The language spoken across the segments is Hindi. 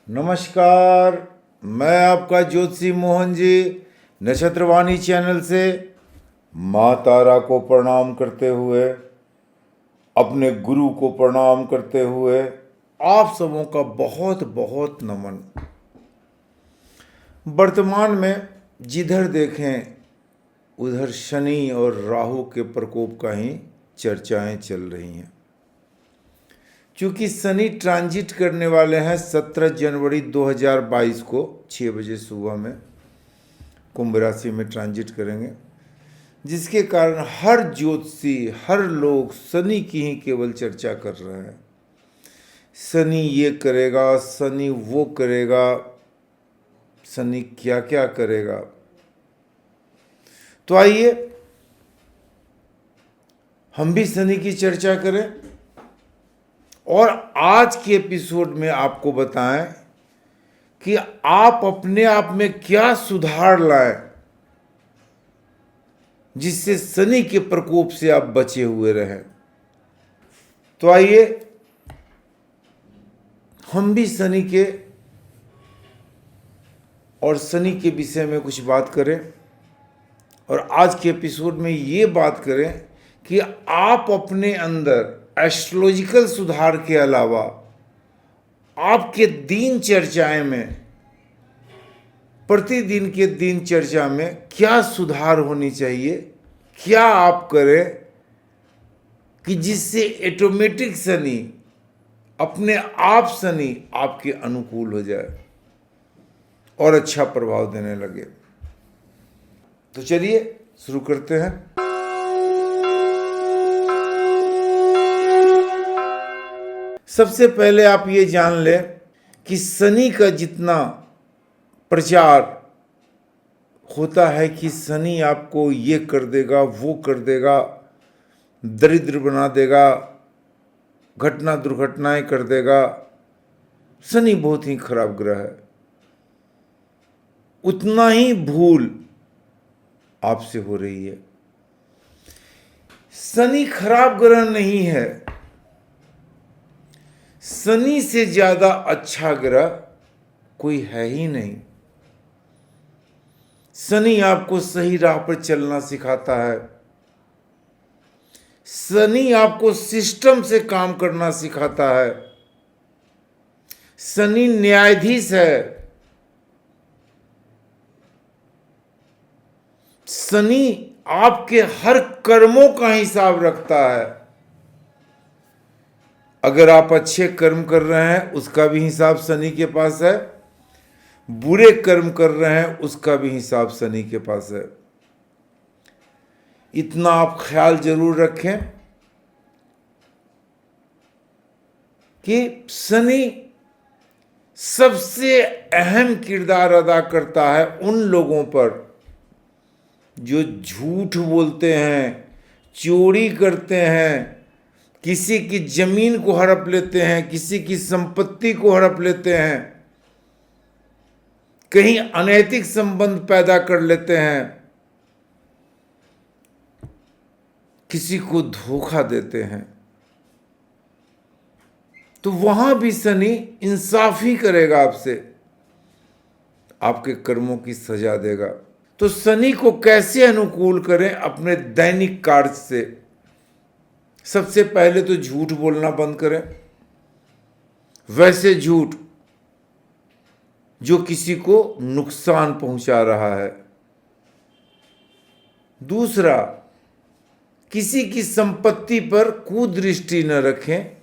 नमस्कार। मैं आपका ज्योतिषी मोहन जी नक्षत्रवाणी चैनल से माँ तारा को प्रणाम करते हुए, अपने गुरु को प्रणाम करते हुए आप सबों का बहुत बहुत नमन। वर्तमान में जिधर देखें उधर शनि और राहु के प्रकोप का ही चर्चाएं चल रही हैं। क्योंकि शनि ट्रांजिट करने वाले हैं 17 जनवरी 2022 को 6 बजे सुबह में कुंभ राशि में ट्रांजिट करेंगे, जिसके कारण हर ज्योतिषी, हर लोग शनि की ही केवल चर्चा कर रहे हैं। शनि ये करेगा, शनि वो करेगा, शनि क्या क्या करेगा। तो आइए हम भी शनि की चर्चा करें और आज के एपिसोड में आपको बताएं कि आप अपने आप में क्या सुधार लाएं जिससे शनि के प्रकोप से आप बचे हुए रहें। तो आइए हम भी शनि के और शनि के विषय में कुछ बात करें और आज के एपिसोड में ये बात करें कि आप अपने अंदर एस्ट्रोलॉजिकल सुधार के अलावा आपके दिनचर्याएं में, प्रतिदिन के दिनचर्या में क्या सुधार होनी चाहिए, क्या आप करें कि जिससे ऑटोमेटिक शनि, अपने आप शनि आपके अनुकूल हो जाए और अच्छा प्रभाव देने लगे। तो चलिए शुरू करते हैं। सबसे पहले आप ये जान लें कि शनि का जितना प्रचार होता है कि शनि आपको ये कर देगा, वो कर देगा, दरिद्र बना देगा, घटना दुर्घटनाएं कर देगा, शनि बहुत ही खराब ग्रह है, उतना ही भूल आपसे हो रही है। शनि खराब ग्रह नहीं है, शनि से ज्यादा अच्छा ग्रह कोई है ही नहीं। शनि आपको सही राह पर चलना सिखाता है, शनि आपको सिस्टम से काम करना सिखाता है, शनि न्यायाधीश है, शनि आपके हर कर्मों का हिसाब रखता है। अगर आप अच्छे कर्म कर रहे हैं उसका भी हिसाब शनि के पास है, बुरे कर्म कर रहे हैं उसका भी हिसाब शनि के पास है। इतना आप ख्याल जरूर रखें कि शनि सबसे अहम किरदार अदा करता है उन लोगों पर जो झूठ बोलते हैं, चोरी करते हैं, किसी की जमीन को हड़प लेते हैं, किसी की संपत्ति को हड़प लेते हैं, कहीं अनैतिक संबंध पैदा कर लेते हैं, किसी को धोखा देते हैं। तो वहां भी शनि इंसाफ ही करेगा आपसे, आपके कर्मों की सजा देगा। तो शनि को कैसे अनुकूल करें अपने दैनिक कार्य से? सबसे पहले तो झूठ बोलना बंद करें, वैसे झूठ जो किसी को नुकसान पहुंचा रहा है। दूसरा, किसी की संपत्ति पर कुदृष्टि न रखें।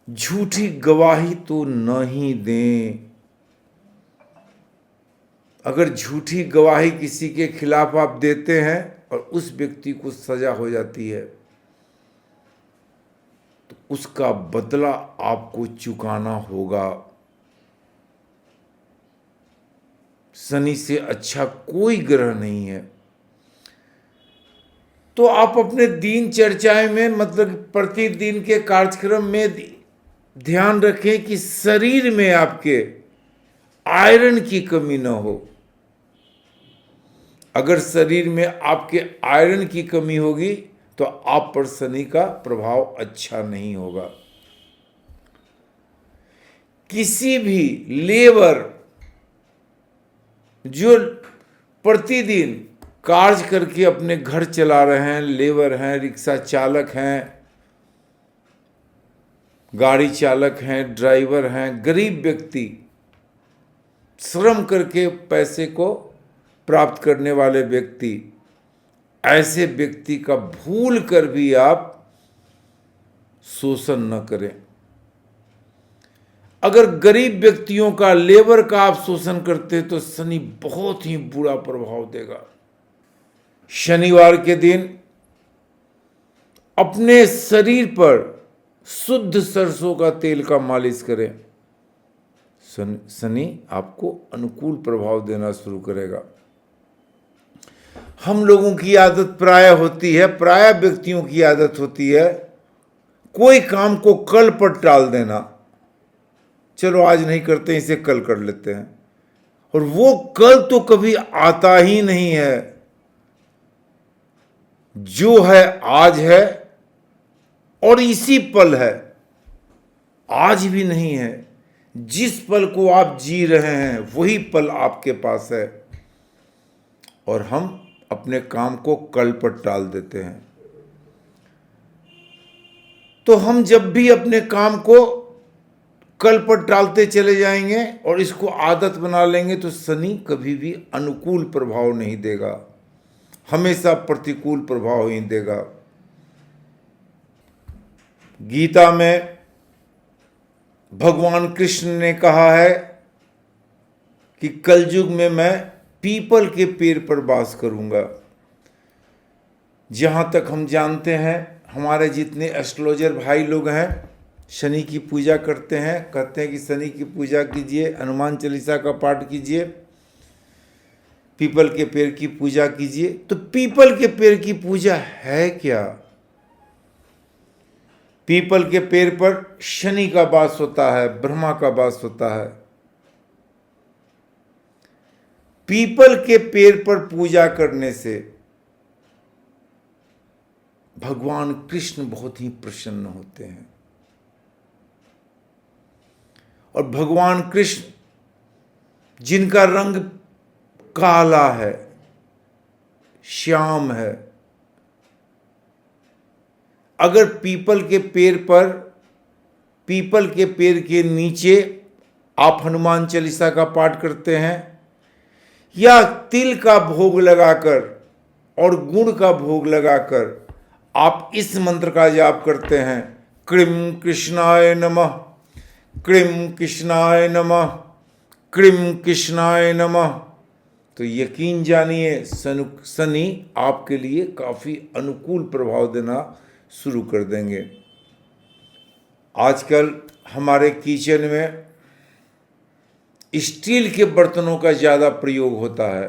झूठी गवाही तो न ही दें। अगर झूठी गवाही किसी के खिलाफ आप देते हैं और उस व्यक्ति को सजा हो जाती है तो उसका बदला आपको चुकाना होगा। शनि से अच्छा कोई ग्रह नहीं है। तो आप अपने दिनचर्याएं में, मतलब प्रतिदिन के कार्यक्रम में ध्यान रखें कि शरीर में आपके आयरन की कमी न हो। अगर शरीर में आपके आयरन की कमी होगी तो आप पर शनि का प्रभाव अच्छा नहीं होगा। किसी भी लेबर जो प्रतिदिन कार्य करके अपने घर चला रहे हैं, लेबर हैं, रिक्शा चालक हैं, गाड़ी चालक हैं, ड्राइवर हैं, गरीब व्यक्ति, श्रम करके पैसे को प्राप्त करने वाले व्यक्ति, ऐसे व्यक्ति का भूल कर भी आप शोषण न करें। अगर गरीब व्यक्तियों का, लेबर का आप शोषण करते तो शनि बहुत ही बुरा प्रभाव देगा। शनिवार के दिन अपने शरीर पर शुद्ध सरसों का तेल का मालिश करें। शनि आपको अनुकूल प्रभाव देना शुरू करेगा। हम लोगों की आदत प्राय होती है, प्राय व्यक्तियों की आदत होती है, कोई काम को कल पर टाल देना। चलो आज नहीं करते, इसे कल कर लेते हैं, और वो कल तो कभी आता ही नहीं है। जो है आज है और इसी पल है, आज भी नहीं है। जिस पल को आप जी रहे हैं वही पल आपके पास है, और हम अपने काम को कल पर टाल देते हैं। तो हम जब भी अपने काम को कल पर टालते चले जाएंगे और इसको आदत बना लेंगे तो शनि कभी भी अनुकूल प्रभाव नहीं देगा, हमेशा प्रतिकूल प्रभाव ही देगा। गीता में भगवान कृष्ण ने कहा है कि कलयुग में मैं पीपल के पेड़ पर वास करूंगा। जहां तक हम जानते हैं, हमारे जितने एस्ट्रोलॉजर भाई लोग हैं शनि की पूजा करते हैं, कहते हैं कि शनि की पूजा कीजिए, हनुमान चालीसा का पाठ कीजिए, पीपल के पेड़ की पूजा कीजिए। तो पीपल के पेड़ की पूजा है क्या? पीपल के पेड़ पर शनि का वास होता है, ब्रह्मा का वास होता है। पीपल के पेड़ पर पूजा करने से भगवान कृष्ण बहुत ही प्रसन्न होते हैं, और भगवान कृष्ण जिनका रंग काला है, श्याम है, अगर पीपल के पेड़ पर, पीपल के पेड़ के नीचे आप हनुमान चालीसा का पाठ करते हैं, या तिल का भोग लगाकर और गुड़ का भोग लगाकर आप इस मंत्र का जाप करते हैं, क्रीम कृष्णाय नमः, क्रीम कृष्णाय नमः, क्रीम कृष्णाय नमः, तो यकीन जानिए शनि आपके लिए काफ़ी अनुकूल प्रभाव देना शुरू कर देंगे। आजकल हमारे किचन में स्टील के बर्तनों का ज़्यादा प्रयोग होता है,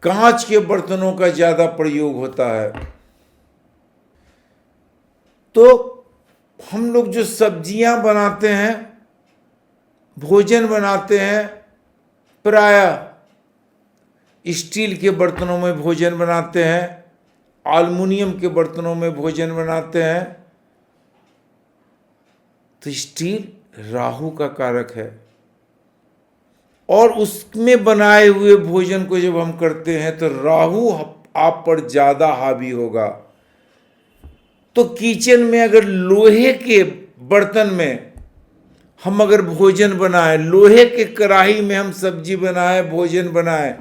कांच के बर्तनों का ज़्यादा प्रयोग होता है। तो हम लोग जो सब्जियां बनाते हैं, भोजन बनाते हैं, प्रायः स्टील के बर्तनों में भोजन बनाते हैं, एल्युमिनियम के बर्तनों में भोजन बनाते हैं। तो स्टील राहु का कारक है, और उसमें बनाए हुए भोजन को जब हम करते हैं तो राहु आप पर ज़्यादा हावी होगा। तो किचन में अगर लोहे के बर्तन में हम अगर भोजन बनाएं, लोहे के कढ़ाई में हम सब्जी बनाएं, भोजन बनाएं,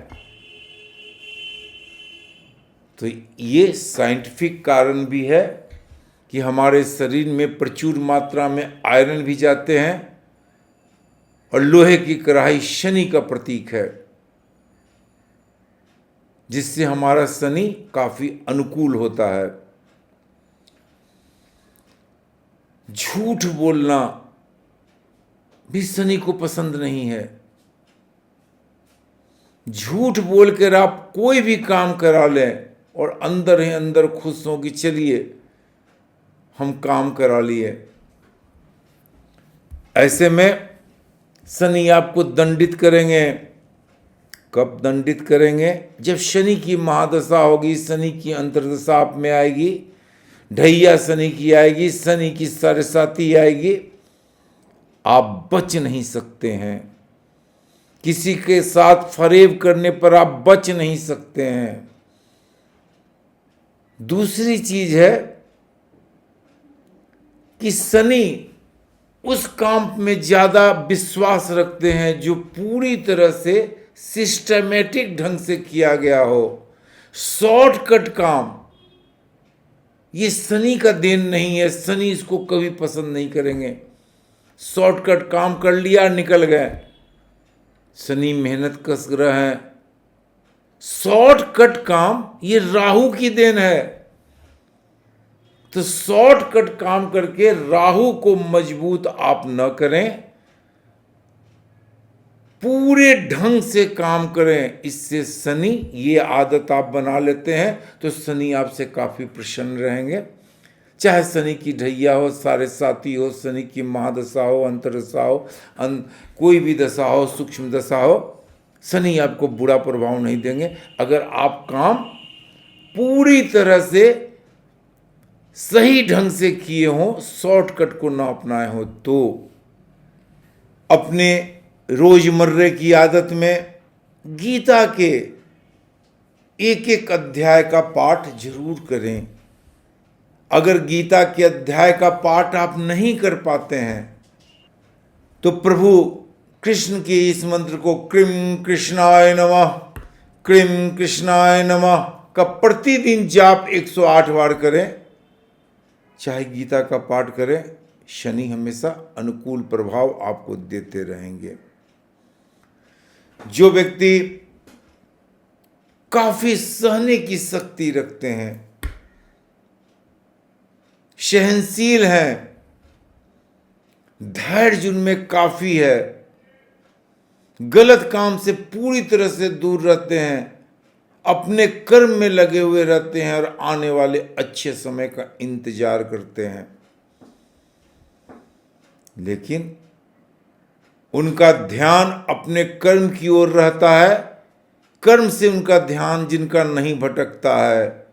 तो ये साइंटिफिक कारण भी है कि हमारे शरीर में प्रचुर मात्रा में आयरन भी जाते हैं, और लोहे की कढ़ाई शनि का प्रतीक है, जिससे हमारा शनि काफी अनुकूल होता है। झूठ बोलना भी शनि को पसंद नहीं है। झूठ बोलकर आप कोई भी काम करा लें और अंदर ही अंदर खुश हो कि चलिए हम काम करा लिए, ऐसे में शनि आपको दंडित करेंगे, कब दंडित करेंगे? जब शनि की महादशा होगी, शनि की अंतर्दशा आप में आएगी, ढैया शनि की आएगी, शनि की साढ़ेसाती आएगी, आप बच नहीं सकते हैं। किसी के साथ फरेब करने पर आप बच नहीं सकते हैं। दूसरी चीज है कि शनि उस काम में ज्यादा विश्वास रखते हैं जो पूरी तरह से सिस्टमेटिक ढंग से किया गया हो। शॉर्टकट काम ये शनि का देन नहीं है, शनि इसको कभी पसंद नहीं करेंगे। शॉर्टकट काम कर लिया, निकल गए। शनि मेहनत कस ग्रह है। शॉर्टकट काम ये राहु की देन है। तो शॉर्टकट काम करके राहु को मजबूत आप न करें, पूरे ढंग से काम करें। इससे शनि, ये आदत आप बना लेते हैं तो शनि आपसे काफी प्रसन्न रहेंगे। चाहे शनि की ढैया हो, साढ़ेसाती हो, शनि की महादशा हो, अंतरदशा हो, कोई भी दशा हो, सूक्ष्म दशा हो, शनि आपको बुरा प्रभाव नहीं देंगे। अगर आप काम पूरी तरह से सही ढंग से किए हों, शॉर्टकट को ना अपनाए हो, तो अपने रोजमर्रे की आदत में गीता के एक एक अध्याय का पाठ जरूर करें। अगर गीता के अध्याय का पाठ आप नहीं कर पाते हैं तो प्रभु कृष्ण के इस मंत्र को क्रीं कृष्णाय नमः, क्रीं कृष्णाय नमः का प्रतिदिन जाप 108 बार करें। चाहे गीता का पाठ करें, शनि हमेशा अनुकूल प्रभाव आपको देते रहेंगे। जो व्यक्ति काफी सहने की शक्ति रखते हैं, सहनशील हैं, धैर्य उनमें काफी है, गलत काम से पूरी तरह से दूर रहते हैं, अपने कर्म में लगे हुए रहते हैं और आने वाले अच्छे समय का इंतजार करते हैं, लेकिन उनका ध्यान अपने कर्म की ओर रहता है। कर्म से उनका ध्यान जिनका नहीं भटकता है,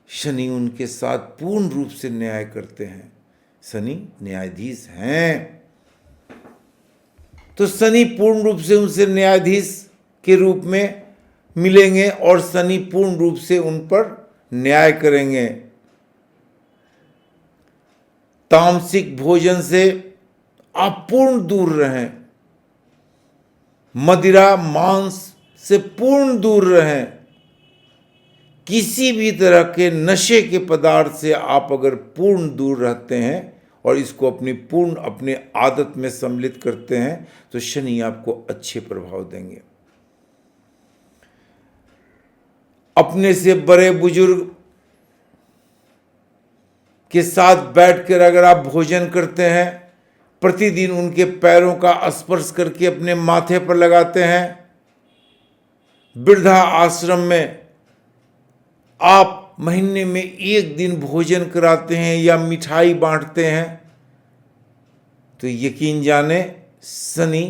शनि उनके साथ पूर्ण रूप से न्याय करते हैं। शनि न्यायाधीश हैं, तो शनि पूर्ण रूप से उनसे न्यायाधीश के रूप में मिलेंगे और शनि पूर्ण रूप से उन पर न्याय करेंगे। तामसिक भोजन से आप पूर्ण दूर रहें, मदिरा मांस से पूर्ण दूर रहें। किसी भी तरह के नशे के पदार्थ से आप अगर पूर्ण दूर रहते हैं और इसको अपने आदत में सम्मिलित करते हैं तो शनि आपको अच्छे प्रभाव देंगे। अपने से बड़े बुजुर्ग के साथ बैठकर अगर आप भोजन करते हैं, प्रतिदिन उनके पैरों का स्पर्श करके अपने माथे पर लगाते हैं, वृद्धा आश्रम में आप महीने में एक दिन भोजन कराते हैं या मिठाई बांटते हैं, तो यकीन जाने शनि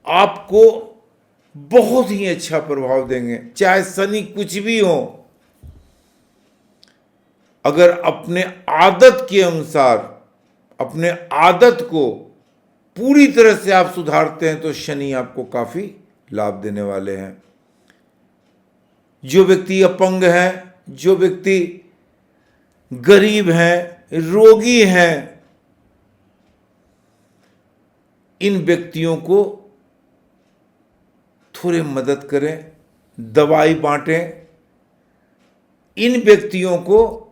आपको बहुत ही अच्छा प्रभाव देंगे। चाहे शनि कुछ भी हो, अगर अपने आदत के अनुसार अपने आदत को पूरी तरह से आप सुधारते हैं तो शनि आपको काफी लाभ देने वाले हैं। जो व्यक्ति अपंग हैं, जो व्यक्ति गरीब हैं, रोगी हैं, इन व्यक्तियों को थोड़े मदद करें, दवाई बांटें। इन व्यक्तियों को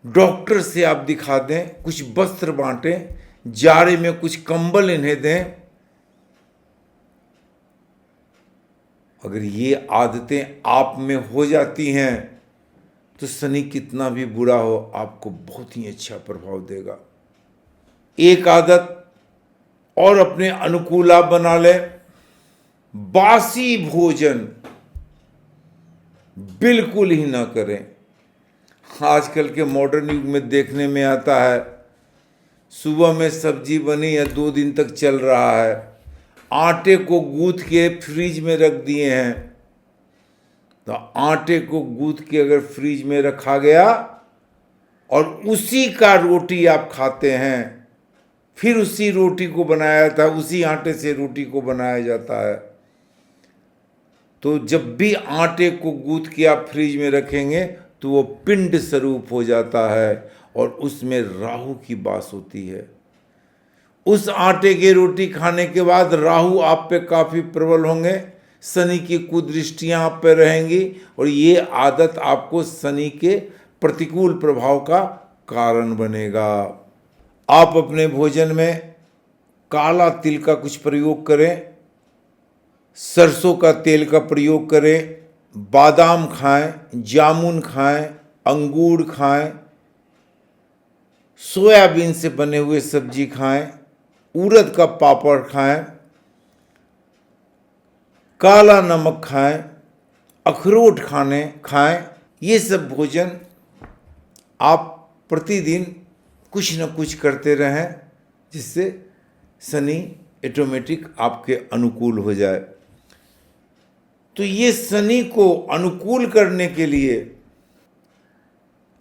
डॉक्टर से आप दिखा दें, कुछ वस्त्र बांटें, जाड़े में कुछ कंबल इन्हें दें। अगर ये आदतें आप में हो जाती हैं तो शनि कितना भी बुरा हो आपको बहुत ही अच्छा प्रभाव देगा। एक आदत और अपने अनुकूल आप बना लें, बासी भोजन बिल्कुल ही ना करें। आजकल के मॉडर्न युग में देखने में आता है, सुबह में सब्जी बनी या 2 दिन तक चल रहा है, आटे को गूंथ के फ्रिज में रख दिए हैं, तो आटे को गूंथ के अगर फ्रिज में रखा गया और उसी का रोटी आप खाते हैं, फिर उसी रोटी को बनाया था, उसी आटे से रोटी को बनाया जाता है, तो जब भी आटे को गूंथ के आप फ्रिज में रखेंगे तो वो पिंड स्वरूप हो जाता है और उसमें राहु की वास होती है। उस आटे की रोटी खाने के बाद राहु आप पे काफ़ी प्रबल होंगे, शनि की कुदृष्टियां आप पे रहेंगी और ये आदत आपको शनि के प्रतिकूल प्रभाव का कारण बनेगा। आप अपने भोजन में काला तिल का कुछ प्रयोग करें, सरसों का तेल का प्रयोग करें, बादाम खाएं, जामुन खाएं, अंगूर खाएं, सोयाबीन से बने हुए सब्जी खाएं, उड़द का पापड़ खाएं, काला नमक खाएं, अखरोट खाएं। ये सब भोजन आप प्रतिदिन कुछ न कुछ करते रहें, जिससे शनि ऑटोमेटिक आपके अनुकूल हो जाए। तो ये शनि को अनुकूल करने के लिए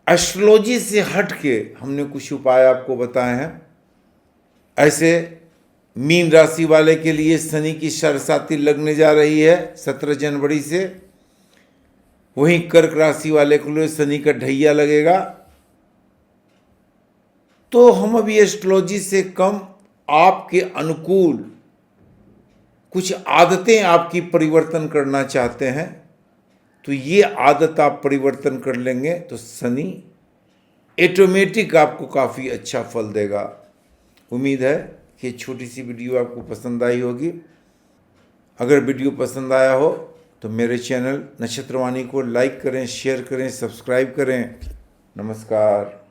एस्ट्रोलॉजी से हट के हमने कुछ उपाय आपको बताए हैं। ऐसे मीन राशि वाले के लिए शनि की सरसाती लगने जा रही है 17 जनवरी से, वहीं कर्क राशि वाले के लिए शनि का ढैया लगेगा। तो हम अभी एस्ट्रोलॉजी से कम आपके अनुकूल कुछ आदतें आपकी परिवर्तन करना चाहते हैं, तो ये आदत आप परिवर्तन कर लेंगे तो शनि ऑटोमेटिक आपको काफ़ी अच्छा फल देगा। उम्मीद है कि छोटी सी वीडियो आपको पसंद आई होगी। अगर वीडियो पसंद आया हो तो मेरे चैनल नक्षत्रवाणी को लाइक करें, शेयर करें, सब्सक्राइब करें। नमस्कार।